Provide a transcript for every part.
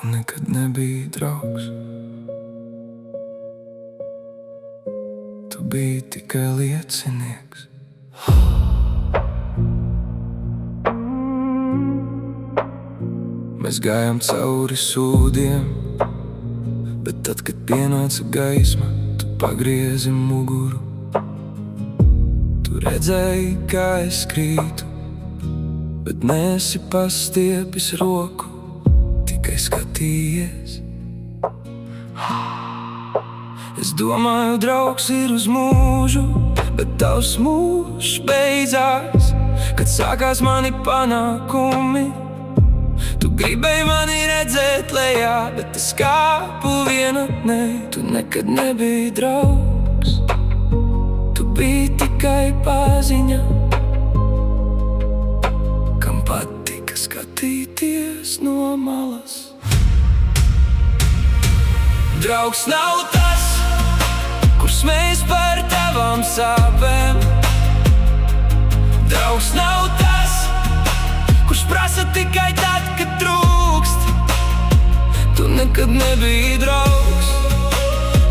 Tu nekad nebiji draugs. Tu biji tikai liecinieks. Mēs gājām cauri sūdiem, bet tad, kad pienāca gaisma, tu pagriezi muguru. Tu redzēji, kā es krītu, bet nesi pastiepis roku, tikai skatījies. Es domāju, draugs ir uz mūžu, bet tavs mūžs beidzās, kad sākās mani panākumi. Tu gribēji mani redzēt lejā, bet es kāpu vienatnē. Tu nekad nebiji draugs, tu biji tikai paziņa, kam patika skatīties no malas. Draugs nav tas, kurš smējas par tavām sāpēm. Draugs nav tas, kurš prasa tikai tad, kad trūkst. Tu nekad nebiji draugs,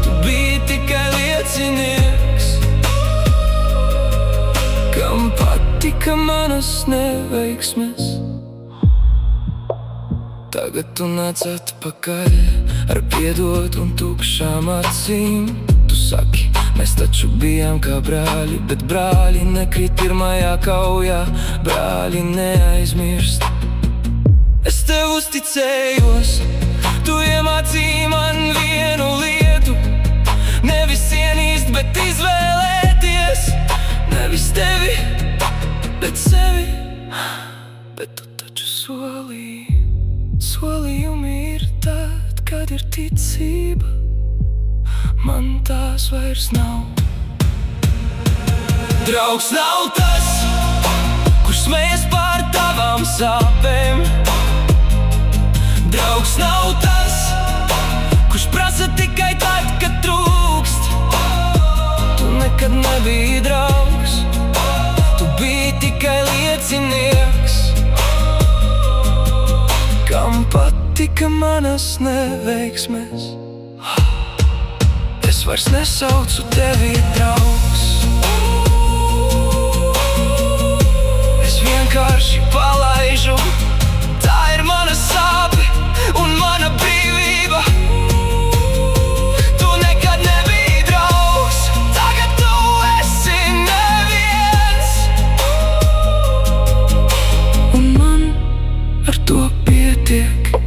tu biji tikai liecinieks, kam patika manas neveiksmes. Tagad tu nāc atpakaļ ar piedot un tukšām acīm. Tu saki, mēs taču bijām kā brāļi, bet brāļi nekrīt pirmajā kaujā, brāļi neaizmirst. Es tev uzticējos, tu iemācīji man vienu lietu, nevis ienīst, bet izvēlēties. Nevis tevi, bet sevi. Bet tu taču solīji, solījumi ir tad, kad ir ticība. Man tās vairs nav. Draugs nav tas, kurš smējas par tavām sāpēm. Draugs nav tas, kurš prasa tikai tad, kad trūkst. Tu nekad nebiji draugs, tu biji tikai liecinieks, kam patika manas neveiksmes. Es vairs nesaucu tevi draugs, es vienkārši palaižu. Tā ir mana sāpe un mana brīvība. Tu nekad nebiji draugs, tagad tu esi neviens. Un man ar to pietiek.